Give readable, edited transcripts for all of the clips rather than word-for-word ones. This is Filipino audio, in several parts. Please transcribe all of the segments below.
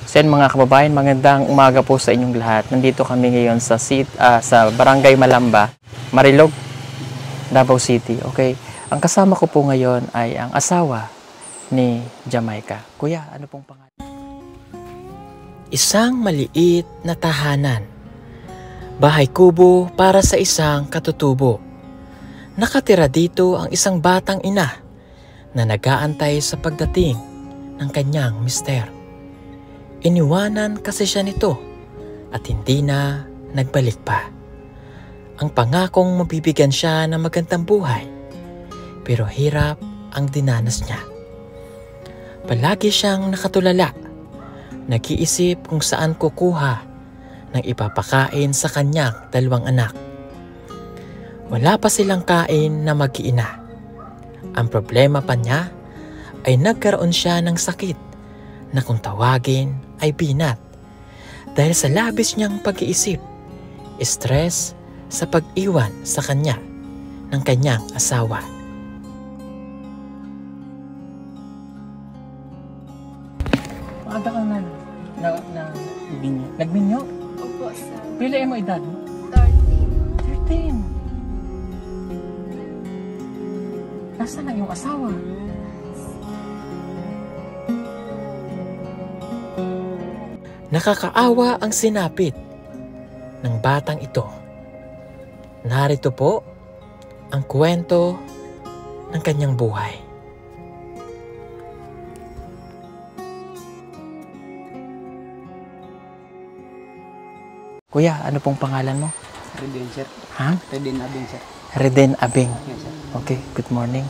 Sen mga kababayan, magandang umaga po sa inyong lahat. Nandito kami ngayon sa Barangay Malamba, Marilog, Davao City. Okay. Ang kasama ko po ngayon ay ang asawa ni Jamaica. Kuya, ano pong pangalan? Isang maliit na tahanan. Bahay kubo para sa isang katutubo. Nakatira dito ang isang batang ina na nag-aantay sa pagdating ng kanyang mister. Iniwanan kasi siya nito at hindi na nagbalik pa. Ang pangakong mabibigyan siya ng magandang buhay, pero hirap ang dinanas niya. Palagi siyang nakatulala, nag-iisip kung saan kukuha ng ipapakain sa kanyang 2 anak. Wala pa silang kain na mag-iina. Ang problema pa niya ay nagkaroon siya ng sakit na kung tawagin ay binat dahil sa labis niyang pag-iisip, stress sa pag-iwan sa kanya ng kanyang asawa. Maaga ka na binyo. Nagbinyo? Opo, sir. Pila mo edad mo? 13. 13. Nasaan na yung asawa? Nakakaawa ang sinapit ng batang ito. Narito po ang kwento ng kanyang buhay. Kuya, ano pong pangalan mo? Reden, sir. Ha? Reden Abing, sir. Reden Abing. Yes, sir. Okay, good morning.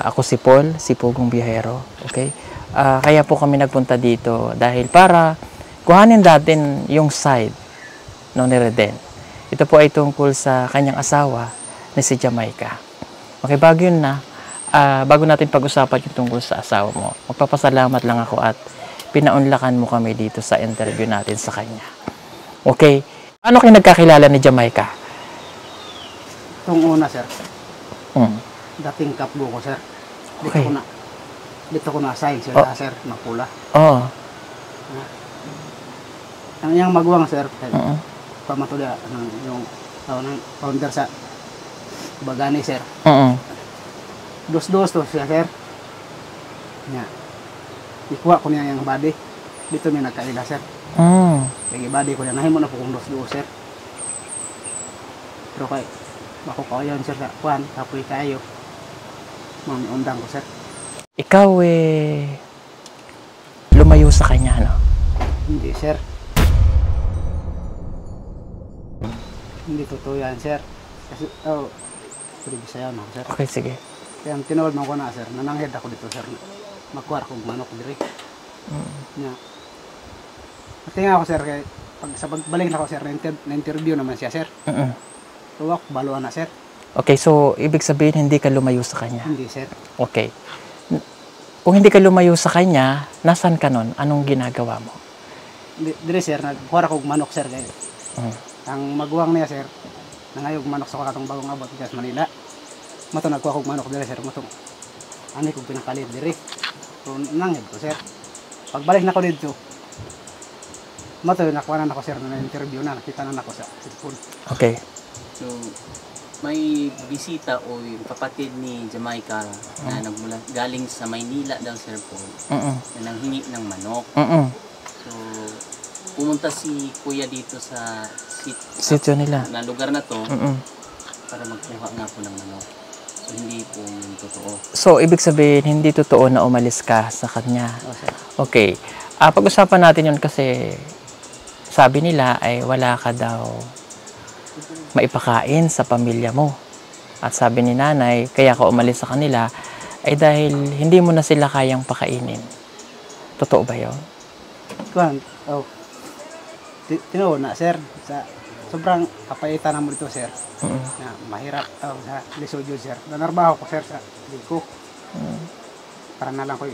Ako si Paul, si Pugong Biyahero. Okay? Kaya po kami nagpunta dito dahil para kuhanin natin yung side ni Reden. Ito po ay tungkol sa kanyang asawa na si Jamaica. Okay, bago natin pag-usapan yung tungkol sa asawa mo, magpapasalamat lang ako at pinaunlakan mo kami dito sa interview natin sa kanya. Okay, ano kayo nagkakilala ni Jamaica? Itong una, sir. Hmm. Dating kapgo ko, sir. Okay. Dito ko na-assign, sir. Oh. Sir, Mapula. Oo. Ang iyang magwang, sir. Uh-uh. Yung founder sa Bagani, sir. Uh-uh. Dos-dos to siya, sir. Nga. Ikuha ko niya yung body. Dito may nagkaila, sir. Lagi body ko niya. Nahimo na po kong dos-dos, sir. Pero kay ako kayo, sir, sa kuhan. Kapoy kayo. Mami undang ko, sir. Ikaw lumayo sa kanya, no? Hindi, sir. Hindi totoo yan, sir. Kasi, pwede sayaw na, sir. Okay, sige. Kaya ang tinawad mo ko na, sir, nananghid ako dito, sir. Makuha kong manok diri. Nga. Natinga ako, sir, kay sa pagbalik na ako, sir, na-interview naman siya, sir. Tuwak, baluan na, sir. Okay, so ibig sabihin hindi ka lumayo sa kanya? Hindi, sir. Okay. Kung hindi ka lumayo sa kanya, nasan ka nun? Anong ginagawa mo? Diri, sir, nagkuha akong manok, sir, kay ang maguwang niya, sir, nangayog manok sa katong bagong abot sa Manila. Mato nagkuha akong manok diri, sir, mato. Ani kong pinakalit diri. So nanghid ko, sir. Pagbalik na ko dito, mato nakuha na ako, sir, na interview na, nakita na ako sa cellphone. Okay. So, may bisita o yung kapatid ni Jamaica na galing sa Maynila daw, Sir Paul, na nanghingi ng manok. So, pumunta si Kuya dito sa sitio nila na lugar na to para magkuha nga po ng manok. So, hindi po yung totoo. So, ibig sabihin, hindi totoo na umalis ka sa kanya. Oh, sir. Okay. Pag-usapan natin yun kasi sabi nila ay wala ka daw maipakain sa pamilya mo. At sabi ni nanay, kaya ka umalis sa kanila ay dahil hindi mo na sila kayang pakainin. Totoo ba yun? Kuhan, tinawad na, sir, sa sobrang kapaitan na mo dito, sir. Na mahirap sa Lisodyo, sir. Nanarbaho ko, sir, sa Liko. Para na lang ko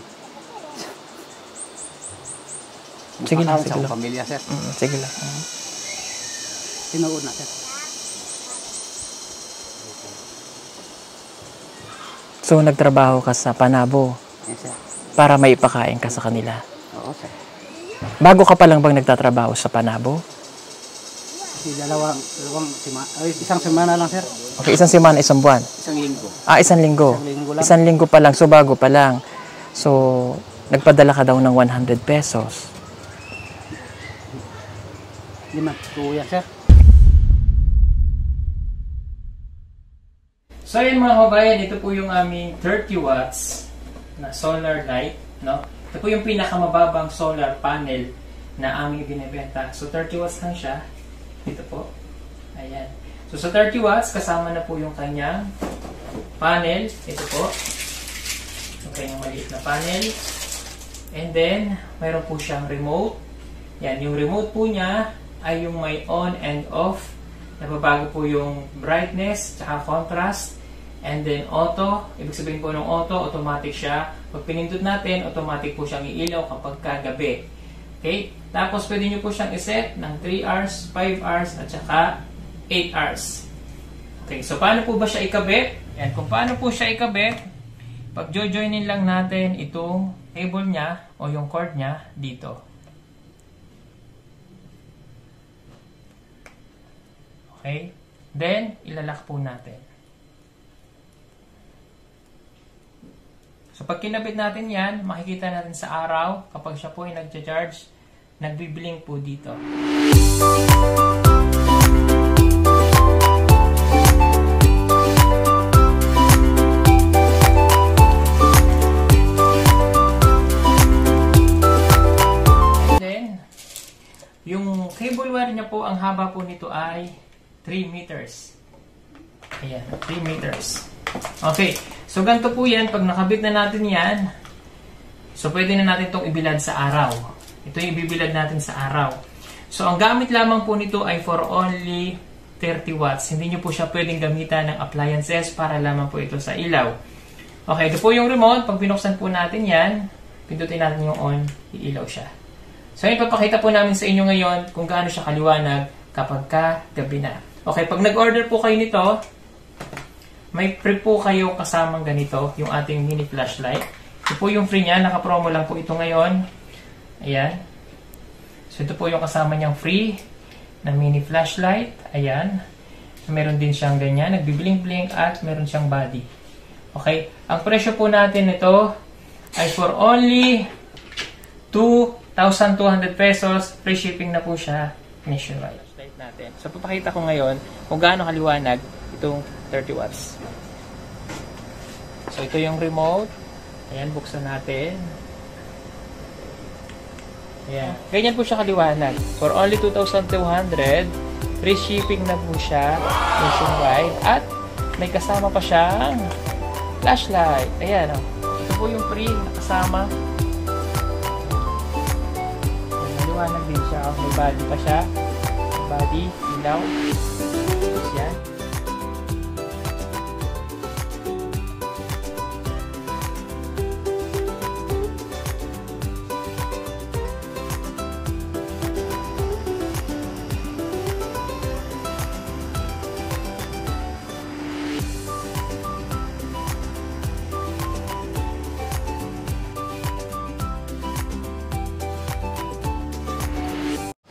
sige lang, sa sige lang. pamilya, sir. Sige lang. Tinawad na, sir. So, nagtrabaho ka sa Panabo Yes, sir. para maipakain ka sa kanila. Oo, sir. Bago ka pa lang bang nagtatrabaho sa Panabo? Isang semana lang, sir. Okay, isang semana, isang buwan. Isang linggo. Isang linggo. Isang linggo lang. Isang linggo pa lang, so bago pa lang. So, nagpadala ka daw ng 100 pesos. Hindi man, kuya, sir. So yun mga kabayan, ito po yung aming 30 watts na solar light, no? Ito po yung pinakamababang solar panel na aming binibenta. So 30 watts lang siya. Ito po. Ayan. So sa 30 watts, kasama na po yung kanyang panel. Ito po. Yung kanyang maliit na panel. And then, mayroon po siyang remote. Yan, yung remote po niya ay yung may on and off. Nababago po yung brightness, tsaka contrast. And then auto, ibig sabihin po ng auto, automatic siya. Pag pinindot natin, automatic po siyang iilaw kapag kagabi. Okay? Tapos pwede nyo po siyang iset ng 3 hours, 5 hours, at saka 8 hours. Okay, so paano po ba siya ikabit? Yan, kung paano po siya ikabit, pag jojoinin lang natin itong cable niya o yung cord niya dito. Okay? Then, ilalak po natin. So, pag kinabit natin yan, makikita natin sa araw, kapag siya po ay nag-charge, nagbiblink po dito. And then, yung cable wire niya po, ang haba po nito ay 3 meters. Ayan, 3 meters. Okay, so ganito po yan. Pag nakabit na natin yan, so pwede na natin itong ibilad sa araw. Ito yung ibibilad natin sa araw. So ang gamit lamang po nito ay for only 30 watts. Hindi nyo po siya pwedeng gamitan ng appliances para lamang po ito sa ilaw. Okay, ito po yung remote. Pag binuksan po natin yan, pindutin natin yung on, iilaw siya. So ipapakita po namin sa inyo ngayon kung gaano siya kaliwanag kapag gabi na. Okay, pag nag-order po kayo nito, may free po kayo kasamang ganito, yung ating mini flashlight. Ito po yung free niya, naka-promo lang po ito ngayon. Ayan. So ito po yung kasama niyang free na mini flashlight. Ayan. So, meron din siyang ganyan, nagbiblink-blink at meron siyang body. Okay, ang presyo po natin ito ay for only 2,200 pesos. Free shipping na po siya nationwide. Natin. So, papakita ko ngayon kung gaano kaliwanag itong 30 watts. So, ito yung remote. Ayan, buksan natin. Ayan. Ganyan po siya kaliwanag. For only 2,200, free shipping na po siya nationwide. At may kasama pa siyang flashlight. Ayan, oh. Ito po yung free na kasama. Ayan, maliwanag din siya. Oh. May body pa siya. Body, ilaw. Yan.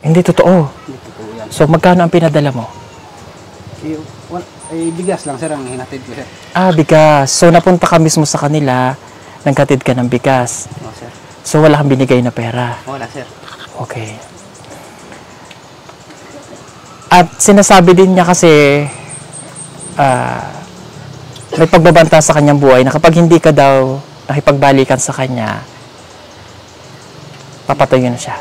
Hindi totoo. So, magkano ang pinadala mo? Bigas lang, sir, ang hinatid ko, sir. Bigas. So, napunta ka mismo sa kanila, nagkatid ka ng bigas. Oo, sir. So, wala kang binigay na pera. Wala, sir. Okay. At sinasabi din niya kasi, may pagbabanta sa kanyang buhay na kapag hindi ka daw nakipagbalikan sa kanya, papatayin na siya.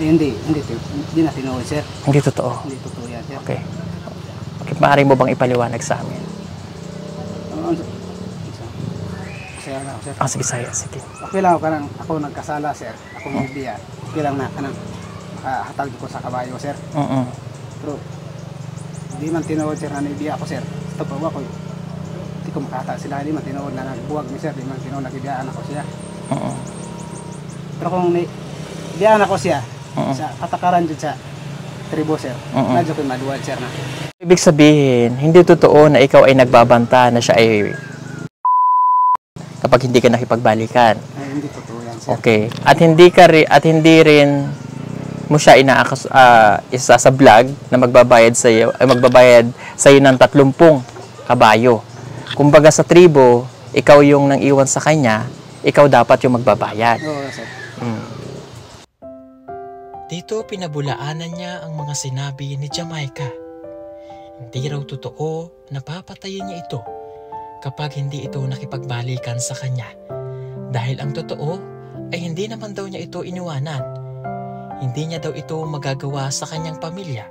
Hindi na tinuod, sir. Hindi totoo. Hindi totoo yan, sir. Okay. Okay, maaari mo bang ipaliwanag sa amin? Masaya na ako, sir. Sige, sige. Okay lang ako nagkasala, sir. Ako magbiya. Okay lang na makahatag ko sa kabayo, sir. Pero hindi man tinuod, sir, na naibiya ako, sir. Ito pa ako. Hindi ko makahatag sila. Hindi man tinuod na nagbuwag ni sir. Hindi man tinuod nagibiyaan ako siya. Pero kung nibiyaan ako siya, sa katakaran dyan sa tribo, sir. Medyo ko maduwad, sir, na. Ibig sabihin, hindi totoo na ikaw ay nagbabanta na siya ay... kapag hindi ka nakipagbalikan. Ay, hindi totoo yan, sir. Okay. At hindi rin mo siya isa sa vlog na magbabayad sa iyo ng 30 kabayo. Kumbaga sa tribo, ikaw yung nang iwan sa kanya, ikaw dapat yung magbabayad. Oo, sir. Dito pinabulaanan niya ang mga sinabi ni Jamaica. Hindi raw totoo na papatayin niya ito kapag hindi ito nakipagbalikan sa kanya. Dahil ang totoo ay hindi naman daw niya ito iniwanan. Hindi niya daw ito magagawa sa kanyang pamilya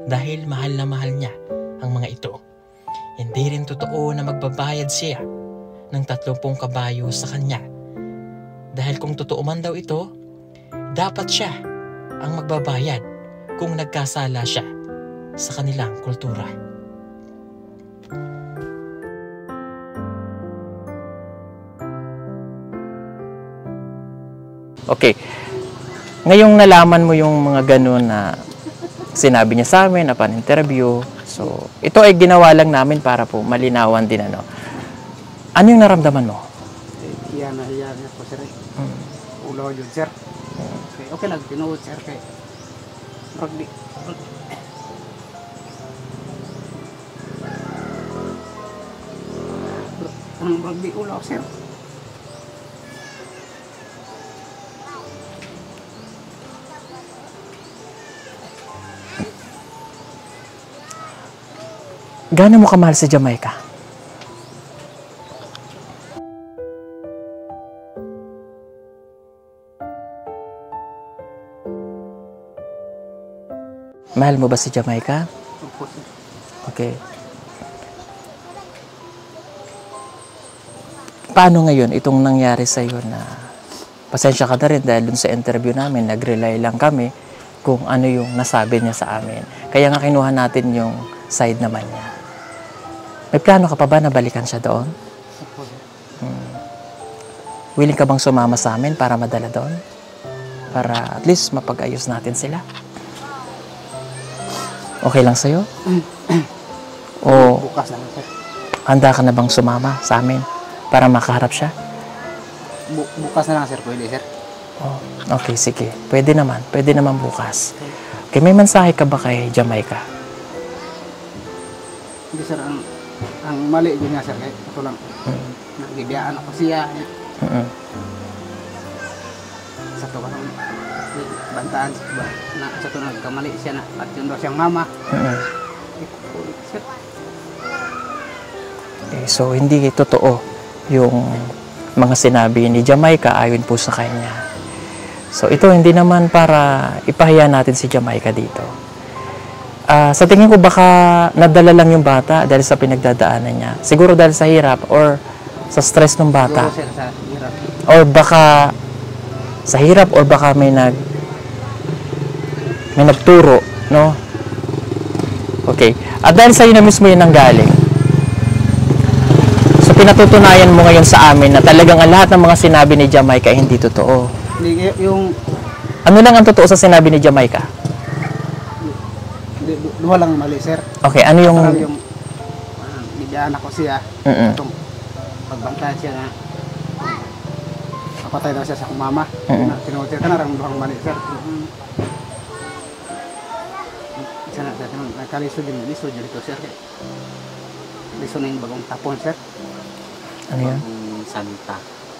dahil mahal na mahal niya ang mga ito. Hindi rin totoo na magbabayad siya ng 30 kabayo sa kanya. Dahil kung totoo man daw ito, dapat siya ang magbabayad kung nagkasala siya sa kanilang kultura. Okay. Ngayong nalaman mo yung mga ganun na sinabi niya sa amin na pan-interview. So, ito ay ginawa lang namin para po malinawan din ano. Ano yung naramdaman mo? Iyan na po, sir. Ulo yun, sir. Okay lang, pinuod, sir. Rugby. Anong rugby ulo, sir? Gaano mo kamahal si Jamaica? Mahal mo ba si Jamaica? Opo, sir. Okay. Paano ngayon itong nangyari sa iyo na pasensya ka na rin dahil dun sa interview namin, nag-rely lang kami kung ano yung nasabi niya sa amin. Kaya nga kinuha natin yung side naman niya. May plano ka pa ba na balikan siya doon? Opo, sir. Willing ka bang sumama sa amin para madala doon? Para at least mapag-ayos natin sila? Okay lang sa'yo? O Bukas na lang, sir. handa ka na bang sumama sa amin para makaharap siya? Bukas na lang, sir. Pwede, sir. Oh, okay, sige. Pwede naman. Pwede naman bukas. Okay, may mensahe ka ba kay Jamaica? Hindi, sir. Ang mali din nga, sir. Kahit ito lang. Nagbibiyaan ako siya. Sa ito ka bantaan na sa ito nagkamali siya na at yun daw siyang mama. Sir. Okay, so hindi totoo yung mga sinabi ni Jamaica ayon po sa kanya. So ito hindi naman para ipahiya natin si Jamaica dito. Sa tingin ko baka nadala lang yung bata dahil sa pinagdadaanan niya. Siguro dahil sa hirap or sa stress ng bata. Siguro, sir, sa hirap. Or baka sa hirap or baka may nagturo, no? Okay. At dahil sa iyo na mismo yun ang galing. So pinatutunayan mo ngayon sa amin na talagang ang lahat ng mga sinabi ni Jamaica ay hindi totoo. Yung Ano lang ang totoo sa sinabi ni Jamaica? duha lang mali, sir. Okay, ano yung... Parang yung bigyan ako siya. Itong pagbantayan siya na kapatay daw siya sa akong mama. Tinuot ka na rin duhang mali, sir. Isa na, sir. Nagkaliso din dito, sir. Liso na yung bagong tapon, sir. Ano yan? Bagong salta.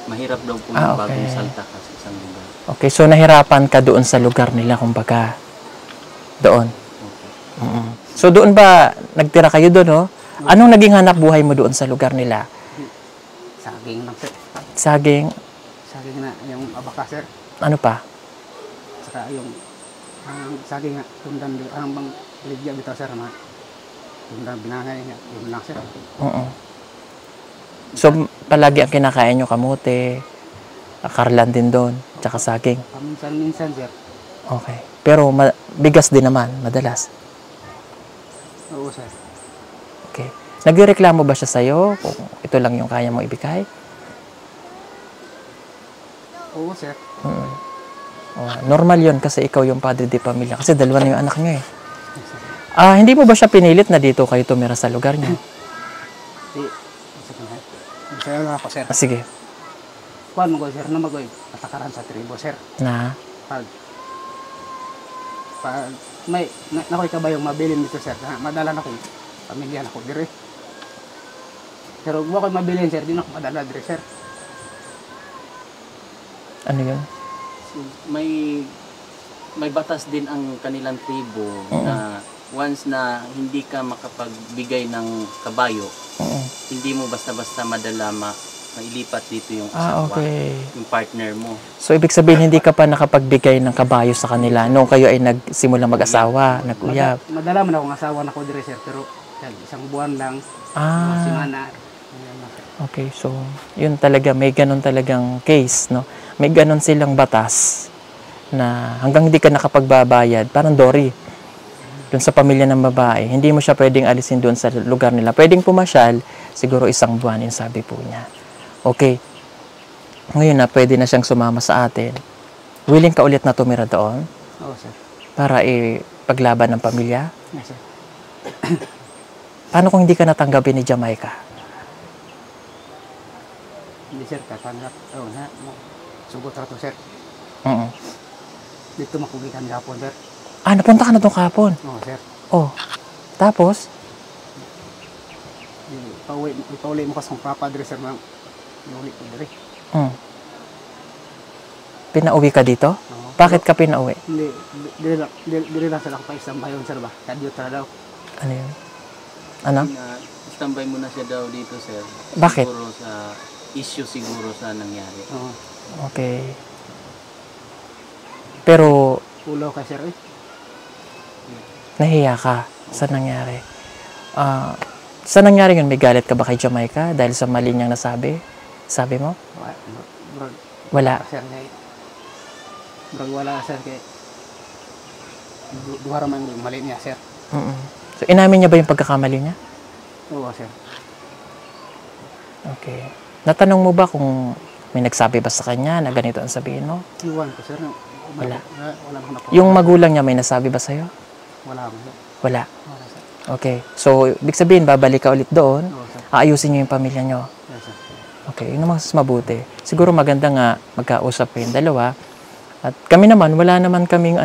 Mahirap daw po yung okay. bagong salta kasi isang lugar. Okay, so nahirapan ka doon sa lugar nila, kumbaga. Doon. So doon ba, nagtira kayo doon, no? Anong naging hanap buhay mo doon sa lugar nila? Saging lang, sir. Saging? Saging na yung abaka, sir. Ano pa? Saka yung saging nga, tundan, ang bang ligya bitaw, sir, na tundan binangay nga, yun lang, sir. So palagi ang kinakain nyo kamote, karlan din doon, tsaka saging. Minsan, sir. Okay. Pero bigas din naman, madalas. Oo, sir. Okay. Nagreklamo ba siya sa'yo kung ito lang yung kaya mo ibigay? Oo, sir. Normal yon kasi ikaw yung padre de pamilya. Kasi dalawa na yung anak niyo eh. Hindi mo ba siya pinilit na dito kayo tumira sa lugar niyo? Sa'yo lang ako, sir. Sige. kuan mo sir na magoy patakaran sa tribo sir. Na? Pag may nakoy kabayong mabilin dito sir. Madala na ko pamilya na ko dire. Pero wa ko mabilin sir, di na ko madala dire sir. Ano yun? So, may batas din ang kanilang tribo na once na hindi ka makapagbigay ng kabayo, hindi mo basta-basta madala mailipat dito yung asawa, Okay. yung partner mo. So, ibig sabihin, hindi ka pa nakapagbigay ng kabayo sa kanila nung kayo ay nagsimulang mag-asawa, nag-uyab. Madala man akong asawa na ko dire sir, pero isang buwan lang, simana. Okay, so, yun talaga, may ganun talagang case, no? May ganun silang batas na hanggang hindi ka nakapagbabayad, parang Dory, dun sa pamilya ng babae, hindi mo siya pwedeng alisin doon sa lugar nila. Pwedeng pumasyal, siguro isang buwan, yung sabi po niya. Okay, ngayon na pwede na siyang sumama sa atin. Willing ka ulit na tumira doon? Oo sir. Para ipaglaban ng pamilya? Yes sir. Paano kung hindi ka natanggapin ni Jamaica? Hindi sir, katanggap. Oo na, sugot rato sir. Dito makugikan gapon sir. Napunta ka na doon kahapon? Oo sir. Oh, tapos? Ipauli mo kasong papadre sir, iuli ko dire. Pinauwi ka dito? Oo. Bakit ka pinauwi? Hindi, dire lang sila pa isang bayon sir ba? Kadyo tara daw. Ano yun? Ano? Standby mo na siya daw dito, sir. Bakit? Siguro sa issue siguro sa nangyari. Oo. Okay. Pero, Ulo ka sir eh. nahiya ka sa nangyari. Sa nangyari yun, may galit ka ba kay Jamaica dahil sa mali niyang nasabi? Sabi mo? Wala. Sir kay wala sir kay duha ra man yung mali niya sir. So, inamin niya ba yung pagkakamali niya? Oo sir. Okay. Natanong mo ba kung may nagsabi ba sa kanya na ganito ang sabihin mo? Iwan ko sir. Wala. Wala ko na po. Yung magulang niya may nasabi ba sa'yo? Wala mo sir. Wala. Wala sir. Okay. So, ibig sabihin, babalik ka ulit doon, Oo sir. aayusin niyo yung pamilya niyo. Yes sir. Okay, yun ang mas mabuti. Siguro maganda nga magkausap kayong dalawa. At kami naman, wala naman kaming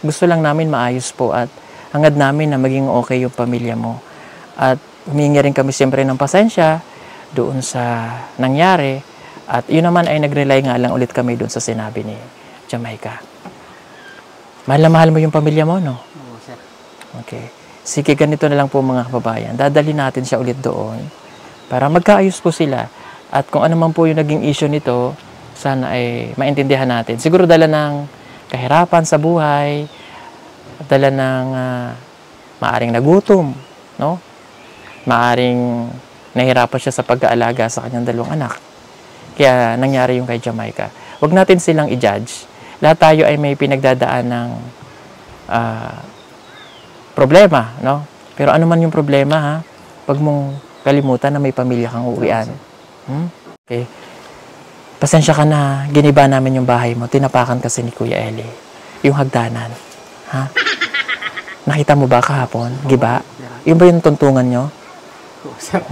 gusto lang namin maayos po at hangad namin na maging okay yung pamilya mo. At humingi rin kami siyempre ng pasensya doon sa nangyari. At yun naman ay nag-rely nga lang ulit kami doon sa sinabi ni Jamaica. Mahal na mahal mo yung pamilya mo, no? Oo sir. Okay. Sige, ganito na lang po mga kababayan. Dadali natin siya ulit doon para magkaayos po sila. At kung ano man po yung naging issue nito, sana ay maintindihan natin. Siguro dala ng kahirapan sa buhay, dala ng maaring nagutom, no? Maaring nahirapan siya sa pag-aalaga sa kanyang dalawang anak. Kaya nangyari yung kay Jamaica. Huwag natin silang i-judge. Lahat tayo ay may pinagdadaan ng problema, no? Pero ano man yung problema, ha? Huwag mong kalimutan na may pamilya kang uuwian. Okay. Pasensya ka na, giniba namin yung bahay mo. Tinapakan kasi ni Kuya Eli. Yung hagdanan. Ha? Nakita mo ba kahapon? Giba? Yun ba yung tuntungan nyo? Oo sir.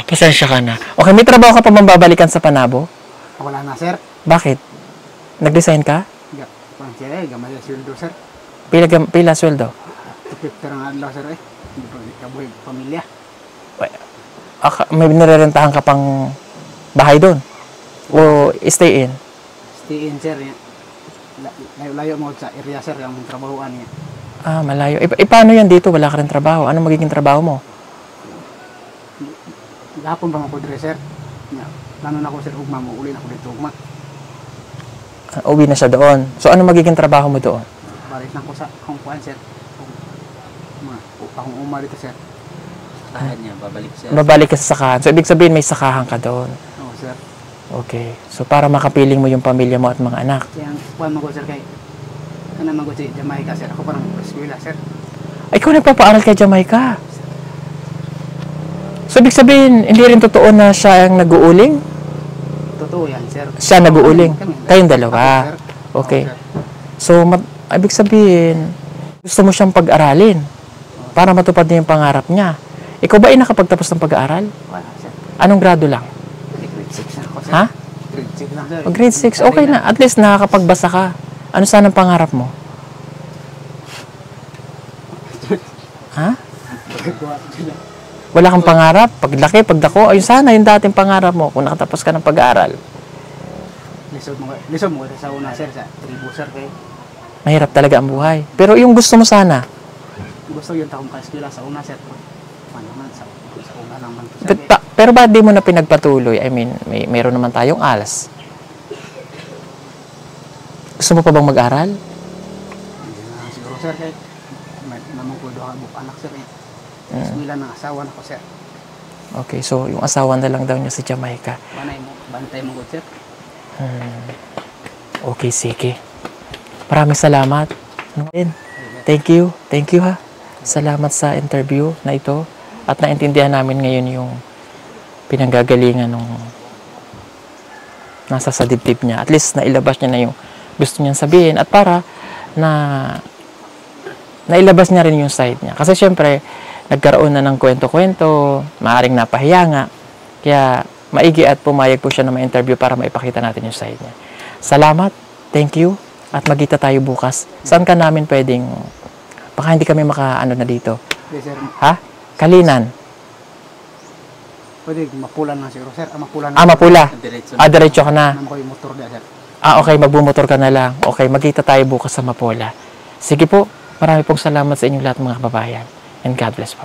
Pasensya ka na. Okay, may trabaho ka pa mambabalikan sa Panabo? Wala na sir. Bakit? Nag-design ka? Kuan sir eh, gamay ang sweldo sir. Pila sweldo? 50 ang adlaw sir eh. Hindi pa kabuhi pamilya. May nirerentahan ka pang bahay doon? O stay in? Stay in sir. Layo mo sa area sir ang trabahoan niya. Malayo. Paano yan dito? Wala ka rin trabaho. Ano magiging trabaho mo? Gapon pa ako dire sir. Lalo na ako sir ugma mo uli na ako dito ugma. Uwi na siya doon. So, ano magiging trabaho mo doon? Balik na ko sa kuan sir. Upang uma dito sir. Sakahan niya, babalik siya. Babalik ka sa sakahan. So, ibig sabihin may sakahan ka doon. Oo sir. Okay. So, para makapiling mo yung pamilya mo at mga anak. Kaya kuan mo ko sir kay ano man ko si Jamaica sir. Ako parang eskwela sir. Ay, ikaw nagpapaaral kay Jamaica. So, ibig sabihin, hindi rin totoo na siya ang nag-uuling? Totoo yan sir. Siya nag-uuling? Kayong dalawa? Ako, sir. Okay. Oo, sir. So, ibig sabihin, gusto mo siyang pag-aralin para matupad niya yung pangarap niya. Ikaw ba ay nakapagtapos ng pag-aaral? Wala sir. Anong grado lang? Grade 6 na ako, sir. Ha? Grade 6 lang, sir. O grade 6, okay na. At least nakakapagbasa ka. Ano sana ang pangarap mo? Ha? Wala kang pangarap? Paglaki, pagdako, ayun sana yung dating pangarap mo kung nakatapos ka ng pag-aaral. Lisod mo sa una, sir, sa tribo, sir, kay Mahirap talaga ang buhay. Pero yung gusto mo sana, gusto yun takong ka-eskwela sa una, sir. Ano man, sa una lang man. Sir, pero ba't di mo na pinagpatuloy? I mean, meron naman tayong ALS. Gusto mo pa bang mag-aral? hindi na siguro, sir, kay namangkudo ka buk anak, sir, eh. Eskwela ng asawa na ko, sir. Okay, so yung asawa na lang daw niya sa Jamaica. Bantay mo, good, sir. Okay, sige. Maraming salamat. Thank you. Thank you, ha. Salamat sa interview na ito. At naintindihan namin ngayon yung pinanggagalingan nung nasa sa dibdib niya. At least nailabas niya na yung gusto niyang sabihin. At para na nailabas niya rin yung side niya. Kasi syempre, nagkaroon na ng kwento-kwento, maaaring napahiya nga. Kaya maigi at pumayag po siya na ma-interview para maipakita natin yung side niya. Salamat. Thank you. At magkita tayo bukas. Saan ka namin pwedeng, baka hindi kami makaano na dito. Yes, sir. Ha? Kalinan. Pwede, mapulan na siguro, sir. Mapulan na. Mapula. Diretso Diretso ka na. Naman ko yung motor niya, sir. Okay, magbumotor ka na lang. Okay, magkita tayo bukas sa Mapula. Sige po, marami pong salamat sa inyong lahat mga kababayan. And God bless po.